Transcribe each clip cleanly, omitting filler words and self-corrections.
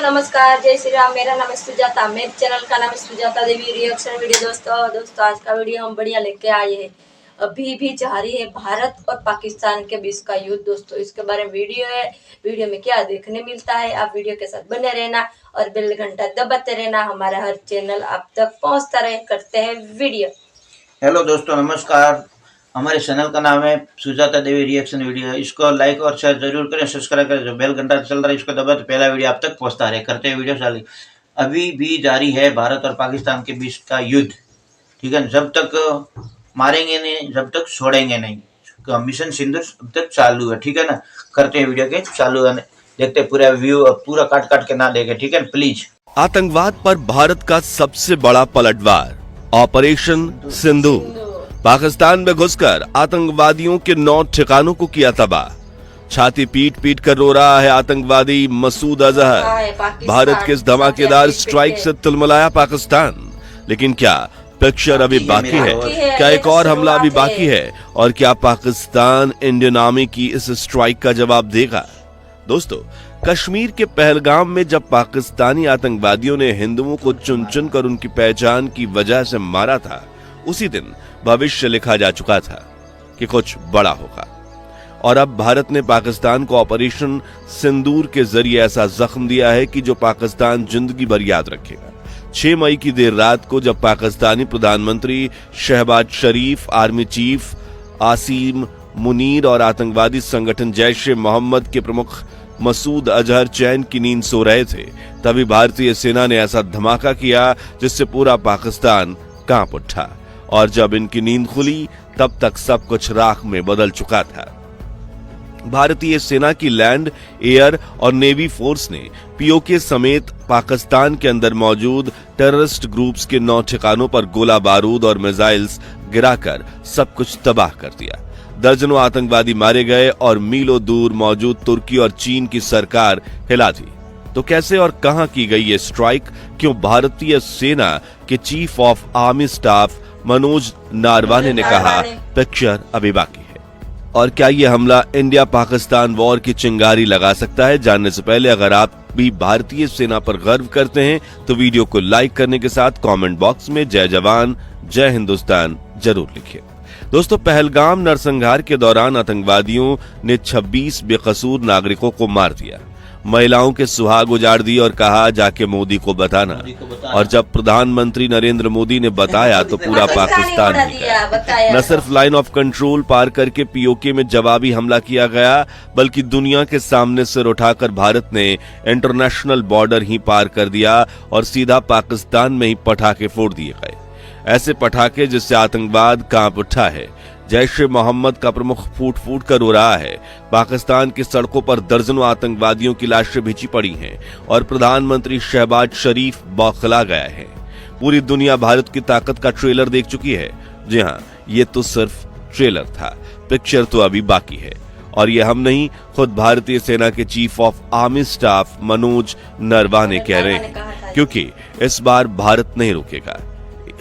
नमस्कार, जय श्री राम। मेरा नाम है सुजाता, मेरे चैनल का नाम है सुजाता देवी रिएक्शन वीडियो। दोस्तों आज का वीडियो हम बढ़िया लेके आए हैं। अभी भी जारी है भारत और पाकिस्तान के बीच का युद्ध। दोस्तों इसके बारे में वीडियो है, वीडियो में क्या देखने मिलता है, आप वीडियो के साथ बने रहना और बेल घंटा दबाते रहना। हमारा हर चैनल आप तक पहुंचता रहे। करते हैं वीडियो। हेलो दोस्तों, नमस्कार। हमारे चैनल का नाम है सुजाता देवी रिएक्शन वीडियो। इसको लाइक और शेयर जरूर करें, सब्सक्राइब करें। जो बेल घंटा चल रहा है इसको दबाए तो पहला वीडियो आप तक पहुंचता रहे। करते हैं वीडियो चालू। अभी भी जारी है भारत और पाकिस्तान के बीच का युद्ध, ठीक है। जब तक मारेंगे नहीं, जब तक छोड़ेंगे नहीं। मिशन सिंदूर अब तक चालू है, ठीक है ना। करते हैं वीडियो के चालू, देखते पूरा व्यू, पूरा काट काट के ना देखे, ठीक है प्लीज। आतंकवाद पर भारत का सबसे बड़ा पलटवार, ऑपरेशन सिंदूर। पाकिस्तान में घुसकर आतंकवादियों के 9 ठिकानों को किया तबाह। छाती पीट पीट कर रो रहा है आतंकवादी मसूद अजहर। भारत के इस धमाकेदार स्ट्राइक से तिलमिलाया पाकिस्तान। लेकिन क्या पिक्चर अभी बाकी है? क्या एक और हमला अभी बाकी है? और क्या पाकिस्तान इंडियन आर्मी की इस स्ट्राइक का जवाब देगा? दोस्तों, कश्मीर के पहलगाम में जब पाकिस्तानी आतंकवादियों ने हिंदुओं को चुन चुन कर उनकी पहचान की वजह से मारा था, उसी दिन भविष्य लिखा जा चुका था कि कुछ बड़ा होगा। और अब भारत ने पाकिस्तान को ऑपरेशन सिंदूर के जरिए ऐसा जख्म दिया है कि जो पाकिस्तान जिंदगी भर याद रखेगा। 6 मई की देर रात को जब पाकिस्तानी प्रधानमंत्री शहबाज शरीफ, आर्मी चीफ आसिम मुनीर और आतंकवादी संगठन जैश ए मोहम्मद के प्रमुख मसूद अजहर चैन की नींद सो रहे थे, तभी भारतीय सेना ने ऐसा धमाका किया जिससे पूरा पाकिस्तान कांप उठा। और जब इनकी नींद खुली तब तक सब कुछ राख में बदल चुका था। भारतीय सेना की लैंड, एयर और नेवी फोर्स ने पीओके समेत पाकिस्तान के अंदर मौजूद टेररिस्ट ग्रुप्स के 9 ठिकानों पर गोला बारूद और मिसाइल्स गिराकर सब कुछ तबाह कर दिया। दर्जनों आतंकवादी मारे गए और मीलों दूर मौजूद तुर्की और चीन की सरकार हिला दी। तो कैसे और कहां की गई ये स्ट्राइक? क्यों? भारतीय सेना के chief of army staff Manoj Naravane ने कहा पिक्चर अभी बाकी है। और क्या ये हमला इंडिया पाकिस्तान वॉर की चिंगारी लगा सकता है? जानने से पहले अगर आप भी भारतीय सेना पर गर्व करते हैं तो वीडियो को लाइक करने के साथ कमेंट बॉक्स में जय जवान जय हिंदुस्तान जरूर लिखिए। दोस्तों, पहलगाम नरसंहार के दौरान आतंकवादियों ने 26 बेकसूर नागरिकों को मार दिया, महिलाओं के सुहाग उजाड़ दिए और कहा जाके मोदी को बताना। और जब प्रधानमंत्री नरेंद्र मोदी ने बताया तो पूरा पाकिस्तान हिल गया। न सिर्फ लाइन ऑफ कंट्रोल पार करके पीओके में जवाबी हमला किया गया, बल्कि दुनिया के सामने सिर उठाकर भारत ने इंटरनेशनल बॉर्डर ही पार कर दिया और सीधा पाकिस्तान में ही पटाखे फोड़ दिए गए। ऐसे पटाखे जिससे आतंकवाद कांप उठा है। जैश ए मोहम्मद का प्रमुख फूट फूट कर रो रहा है। पाकिस्तान की सड़कों पर दर्जनों आतंकवादियों की लाशें बिछी पड़ी हैं और प्रधानमंत्री शहबाज शरीफ बौखला गया है। पूरी दुनिया भारत की ताकत का ट्रेलर देख चुकी है। जी हाँ, ये तो सिर्फ ट्रेलर था, पिक्चर तो अभी बाकी है। और ये हम नहीं, खुद भारतीय सेना के chief of army staff Manoj Naravane कह रहे हैं, क्योंकि इस बार भारत नहीं रुकेगा।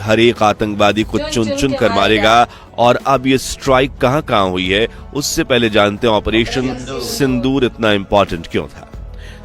हर एक आतंकवादी को चुन चुन कर मारेगा। और अब ये स्ट्राइक कहां कहां हुई है, उससे पहले जानते हैं ऑपरेशन सिंदूर इतना इंपॉर्टेंट क्यों था।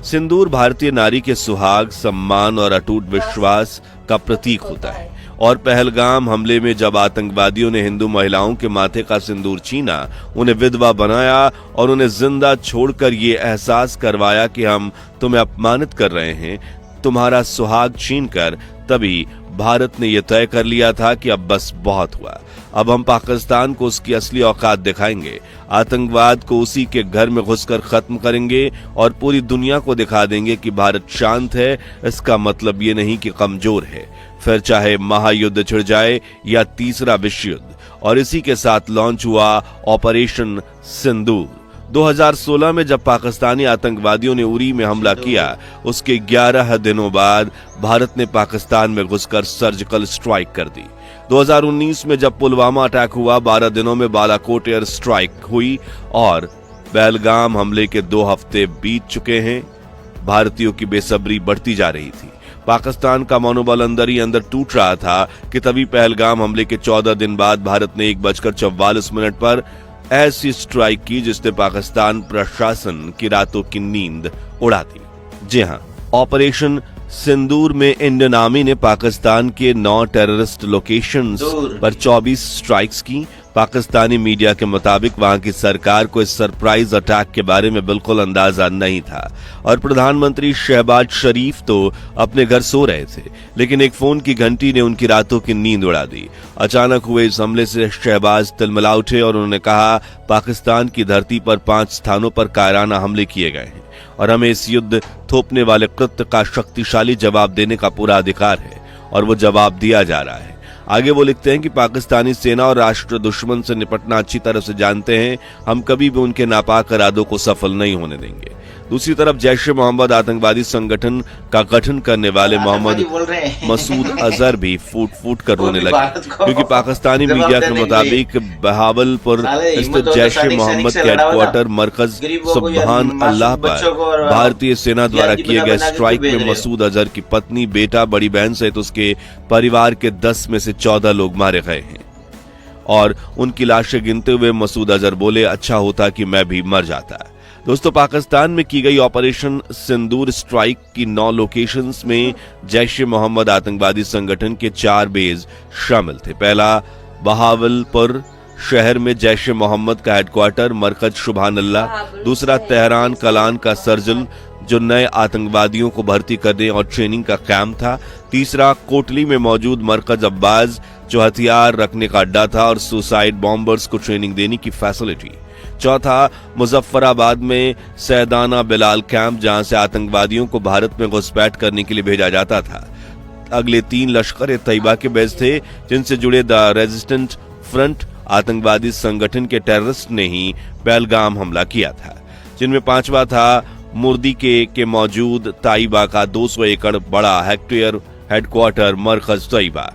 सिंदूर भारतीय नारी के सुहाग, सम्मान और अटूट विश्वास का प्रतीक होता है। और पहलगाम हमले में जब आतंकवादियों ने हिंदू महिलाओं के माथे का सिंदूर छीना, उन्हें विधवा बनाया और उन्हें जिंदा छोड़कर ये एहसास करवाया कि हम तुम्हें अपमानित कर रहे हैं, तुम्हारा सुहाग छीनकर, तभी भारत ने यह तय कर लिया था कि अब बस बहुत हुआ। अब हम पाकिस्तान को उसकी असली औकात दिखाएंगे, आतंकवाद को उसी के घर में घुसकर खत्म करेंगे और पूरी दुनिया को दिखा देंगे कि भारत शांत है। इसका मतलब ये नहीं कि कमजोर है, फिर चाहे महायुद्ध छिड़ जाए या तीसरा विश्व युद्ध। और इसी के साथ लॉन्च हुआ ऑपरेशन सिंदूर। 2016 में जब पाकिस्तानी आतंकवादियों ने उरी में हमला किया, उसके 11 दिनों बाद भारत ने पाकिस्तान में घुसकर सर्जिकल स्ट्राइक कर दी। 2019 में जब पुलवामा अटैक हुआ, 12 दिनों में बालाकोट एयर स्ट्राइक हुई और पहलगाम हमले के 2 हफ्ते बीत चुके हैं। भारतीयों की बेसब्री बढ़ती जा रही थी। पाकिस्तान का मनोबल अंदर ही अंदर टूट रहा था कि तभी पहलगाम हमले के 14 दिन बाद भारत ने 1:44 पर ऐसी स्ट्राइक की जिसने पाकिस्तान प्रशासन की रातों की नींद उड़ा दी। जी हां, ऑपरेशन सिंदूर में इंडियन आर्मी ने पाकिस्तान के 9 टेररिस्ट लोकेशंस पर 24 स्ट्राइक्स की। पाकिस्तानी मीडिया के मुताबिक वहां की सरकार को इस सरप्राइज अटैक के बारे में बिल्कुल अंदाजा नहीं था और प्रधानमंत्री शहबाज शरीफ तो अपने घर सो रहे थे, लेकिन एक फोन की घंटी ने उनकी रातों की नींद उड़ा दी। अचानक हुए इस हमले से शहबाज तिलमिला उठे और उन्होंने कहा, पाकिस्तान की धरती पर 5 स्थानों पर कायराना हमले किए गए हैं और हमें इस युद्ध थोपने वाले कृत्य का शक्तिशाली जवाब देने का पूरा अधिकार है और वो जवाब दिया जा रहा है। आगे वो लिखते हैं कि पाकिस्तानी सेना और राष्ट्र दुश्मन से निपटना अच्छी तरह से जानते हैं, हम कभी भी उनके नापाक इरादों को सफल नहीं होने देंगे। दूसरी तरफ जैश ए मोहम्मद आतंकवादी संगठन का गठन करने वाले मोहम्मद मसूद अजहर भी फूट फूट कर रोने लगे, क्योंकि पाकिस्तानी मीडिया के मुताबिक बहावलपुर स्थित जैश ए मोहम्मद के हेडक्वार्टर मरकज सुबहान अल्लाह पर भारतीय सेना द्वारा किए गए स्ट्राइक में मसूद अजहर की पत्नी, बेटा, बड़ी बहन सहित उसके परिवार के 10 में से 14 लोग मारे गए हैं। और उनकी लाशें गिनते हुए मसूद अजहर बोले, अच्छा होता कि मैं भी मर जाता। दोस्तों, पाकिस्तान में की गई ऑपरेशन सिंदूर स्ट्राइक की 9 लोकेशंस में जैश ए मोहम्मद आतंकवादी संगठन के 4 बेस शामिल थे। पहला, बहावलपुर शहर में जैश ए मोहम्मद का हेडक्वार्टर मरकज सुबहान अल्लाह। दूसरा, तेहरान कलान का सर्जिल जो नए आतंकवादियों को भर्ती करने और ट्रेनिंग का कैंप था। तीसरा, कोटली में मौजूद मरकज अब्बास जो हथियार रखने का अड्डा था और सुसाइड बॉम्बर्स को ट्रेनिंग देने की फैसिलिटी। चौथा, मुजफ्फराबाद में सैदाना बिलाल कैंप जहां से आतंकवादियों को भारत में घुसपैठ करने के लिए भेजा जाता था। अगले 3 लश्कर तैयबा के बेस थे जिनसे जुड़े द रेजिस्टेंट फ्रंट आतंकवादी संगठन के टेररिस्ट ने ही पहलगाम हमला किया था, जिनमें 5वां था मुर्दी के मौजूद तैयबा का 200 एकड़ बड़ा हेक्टेयर हेडक्वार्टर मरकज तैयबा।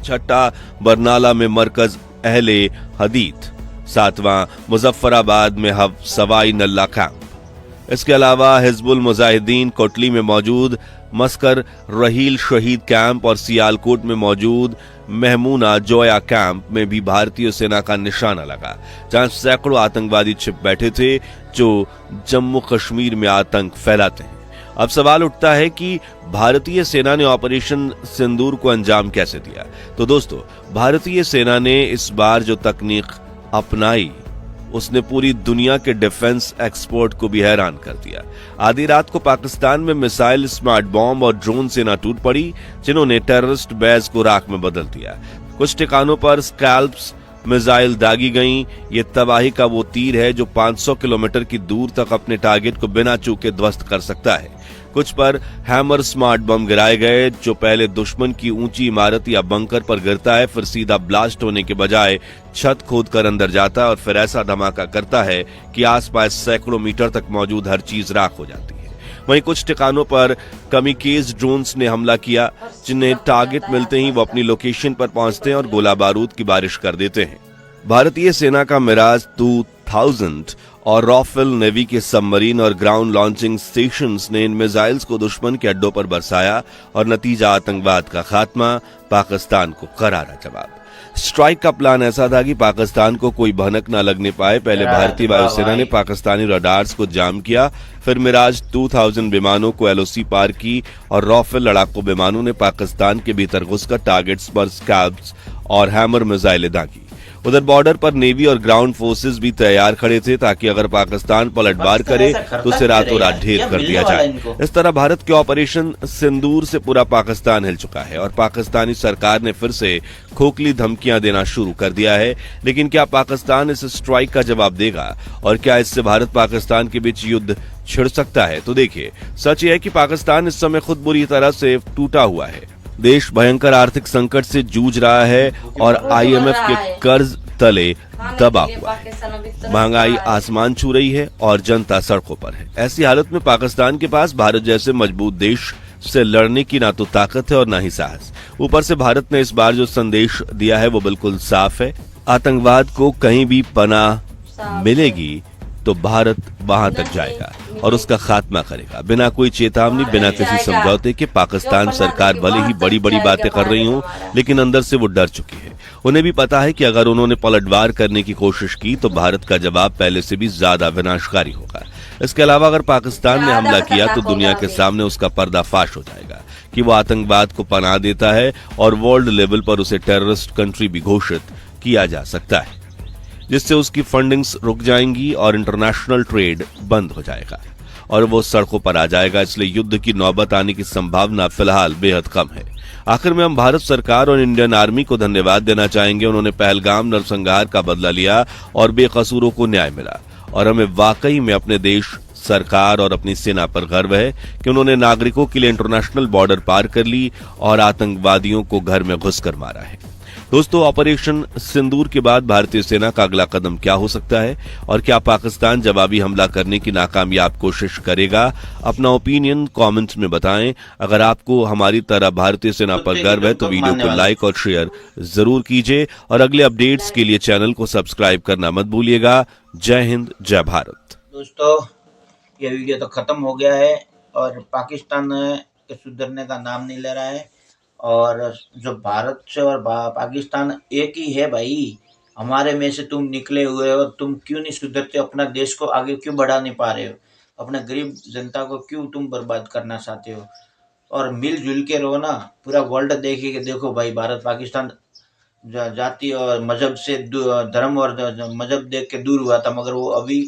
छठा, बरनाला में मरकज अहले हदीथ। 7वां, मुजफ्फराबाद में सवाई नल्ला कैंप। इसके अलावा हिजबुल मुजाहिदीन कोटली में मौजूद मस्कर रहील शहीद कैंप और सियालकोट में मौजूद महमूना जोया कैंप में भी भारतीय सेना का निशाना लगा, जहां सैकड़ों आतंकवादी छिप बैठे थे जो जम्मू कश्मीर में आतंक फैलाते हैं। अब सवाल उठता है कि भारतीय सेना ने ऑपरेशन सिंदूर को अंजाम कैसे दिया। तो दोस्तों, भारतीय सेना ने इस बार जो तकनीक अपनाई उसने पूरी दुनिया के डिफेंस एक्सपर्ट को भी हैरान कर दिया। आधी रात को पाकिस्तान में मिसाइल, स्मार्ट बॉम्ब और ड्रोन सेना टूट पड़ी, जिन्होंने टेररिस्ट बेस को राख में बदल दिया। कुछ ठिकानों पर स्कैल्प्स मिसाइल दागी गईं। ये तबाही का वो तीर है जो 500 किलोमीटर की दूर तक अपने टारगेट को बिना चूके ध्वस्त कर सकता है। कुछ पर हैमर स्मार्ट बम गिराए गए जो पहले दुश्मन की ऊंची इमारत या बंकर पर गिरता है, फिर सीधा ब्लास्ट होने के बजाय छत खोदकर अंदर जाता है और फिर ऐसा धमाका करता है कि आसपास सैकड़ों मीटर तक मौजूद हर चीज राख हो जाती है। वहीं कुछ ठिकानों पर कमिकेज ड्रोन्स ने हमला किया, जिन्हें टारगेट मिलते ही वो अपनी लोकेशन पर पहुंचते हैं और गोला बारूद की बारिश कर देते हैं। भारतीय सेना का मिराज 2000 और राफेल नेवी के सबमरीन और ग्राउंड लॉन्चिंग स्टेशंस ने इन मिसाइल्स को दुश्मन के अड्डों पर बरसाया और नतीजा आतंकवाद का खात्मा, पाकिस्तान को करारा जवाब। स्ट्राइक का प्लान ऐसा था कि पाकिस्तान को कोई भनक न लगने पाए। पहले भारतीय वायुसेना ने पाकिस्तानी रडार्स को जाम किया, फिर मिराज 2000 विमानों को एलओसी पार की और राफेल लड़ाकू विमानों ने पाकिस्तान के भीतर घुसकर टारगेट्स पर स्कैल्प्स और हैमर मिसाइलें दागी। उधर बॉर्डर पर नेवी और ग्राउंड फोर्सेस भी तैयार खड़े थे ताकि अगर पाकिस्तान पलटवार करे तो उसे रातों रात ढेर कर दिया जाए। इस तरह भारत के ऑपरेशन सिंदूर से पूरा पाकिस्तान हिल चुका है और पाकिस्तानी सरकार ने फिर से खोखली धमकियां देना शुरू कर दिया है। लेकिन क्या पाकिस्तान इस स्ट्राइक का जवाब देगा और क्या इससे भारत पाकिस्तान के बीच युद्ध छिड़ सकता है? तो देखिए, सच यह है कि पाकिस्तान इस समय खुद बुरी तरह से टूटा हुआ है। देश भयंकर आर्थिक संकट से जूझ रहा है और आईएमएफ के कर्ज तले दबा हुआ है। महंगाई आसमान छू रही है और जनता सड़कों पर है। ऐसी हालत में पाकिस्तान के पास भारत जैसे मजबूत देश से लड़ने की ना तो ताकत है और ना ही साहस। ऊपर से भारत ने इस बार जो संदेश दिया है वो बिल्कुल साफ है, आतंकवाद को कहीं भी पनाह मिलेगी तो भारत वहां तक जाएगा और उसका खात्मा करेगा, बिना कोई चेतावनी, बिना किसी समझौते के। पाकिस्तान सरकार भले ही बड़ी बड़ी बातें कर रही हो, लेकिन अंदर से वो डर चुकी है। उन्हें भी पता है कि अगर उन्होंने पलटवार करने की कोशिश की तो भारत का जवाब पहले से भी ज्यादा विनाशकारी होगा। इसके अलावा अगर पाकिस्तान ने ज्यादा हमला किया तो खतरनाक दुनिया होगा के अभी। सामने उसका पर्दाफाश हो जाएगा कि वो आतंकवाद को पनाह देता है और वर्ल्ड लेवल पर उसे टेररिस्ट कंट्री भी घोषित किया जा सकता है, जिससे उसकी फंडिंग्स रुक जाएंगी और इंटरनेशनल ट्रेड बंद हो जाएगा और वो सड़कों पर आ जाएगा। इसलिए युद्ध की नौबत आने की संभावना फिलहाल बेहद कम है। आखिर में हम भारत सरकार और इंडियन आर्मी को धन्यवाद देना चाहेंगे। उन्होंने पहलगाम नरसंहार का बदला लिया और बेकसूरों को न्याय मिला और हमें वाकई में अपने देश, सरकार और अपनी सेना पर गर्व है कि उन्होंने नागरिकों के लिए इंटरनेशनल बॉर्डर पार कर ली और आतंकवादियों को घर में घुसकर मारा है। दोस्तों, ऑपरेशन सिंदूर के बाद भारतीय सेना का अगला कदम क्या हो सकता है और क्या पाकिस्तान जवाबी हमला करने की नाकामयाब कोशिश करेगा? अपना ओपिनियन कमेंट्स में बताएं। अगर आपको हमारी तरह भारतीय सेना पर गर्व है तो वीडियो को लाइक और शेयर जरूर कीजिए और अगले अपडेट्स के लिए चैनल को सब्सक्राइब करना मत भूलिएगा। जय हिंद, जय भारत। दोस्तों, ये वीडियो तो खत्म हो गया है और पाकिस्तान के सुधरने का नाम नहीं ले रहा है और जो भारत से और पाकिस्तान एक ही है भाई। हमारे में से तुम निकले हुए हो, तुम क्यों नहीं सुधरते? अपना देश को आगे क्यों बढ़ा नहीं पा रहे हो? अपने गरीब जनता को क्यों तुम बर्बाद करना चाहते हो? और मिलजुल के रहो ना। पूरा वर्ल्ड देखिए, देखो भाई, भारत पाकिस्तान जाति और मजहब से धर्म और मजहब देख के दूर हुआ था, मगर वो अभी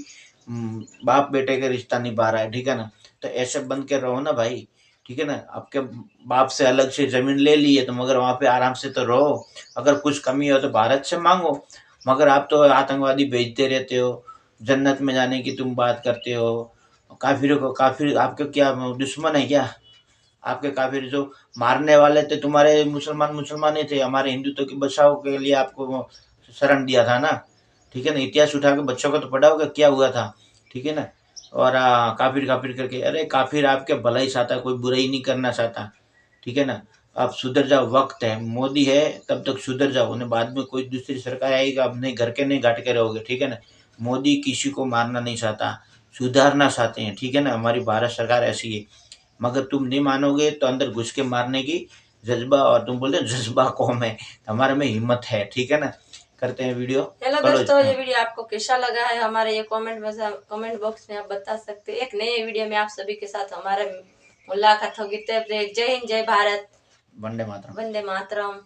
बाप बेटे का रिश्ता निभा रहा है। ठीक है ना? तो ऐसे बन के रहो ना भाई। ठीक है ना? आपके बाप से अलग से जमीन ले ली है तो मगर वहाँ पे आराम से तो रहो। अगर कुछ कमी हो तो भारत से मांगो, मगर आप तो आतंकवादी भेजते रहते हो। जन्नत में जाने की तुम बात करते हो। काफिरों को, काफिर आपके क्या दुश्मन है क्या? आपके काफिर जो मारने वाले थे तुम्हारे मुसलमान ही थे। हमारे हिंदुत्व के बचाव के लिए आपको शरण दिया था ना। ठीक है ना? इतिहास उठा के बच्चों को तो पढ़ाओगे क्या हुआ था। ठीक है ना? और काफिर काफिर करके, अरे काफिर आपके भलाई चाहता, कोई बुराई नहीं करना चाहता। ठीक है ना? आप सुधर जाओ, वक्त है, मोदी है तब तक सुधर जाओ, उन्हें बाद में कोई दूसरी सरकार आएगी, आप नहीं घर के नहीं घाट के रहोगे। ठीक है ना? मोदी किसी को मारना नहीं चाहता, सुधारना चाहते हैं। ठीक है ना? हमारी भारत सरकार ऐसी है, मगर तुम नहीं मानोगे तो अंदर घुस के मारने की जज्बा, और तुम बोलते जज्बा कौम है, हमारे में हिम्मत है। ठीक है ना? करते हैं वीडियो। हेलो दोस्तों, ये वीडियो आपको कैसा लगा है हमारे ये कमेंट बॉक्स में आप बता सकते हैं। एक नए वीडियो में आप सभी के साथ हमारे मुलाकात होगी। तब तक जय हिंद, जय भारत, वंदे मातरम। वंदे मातरम।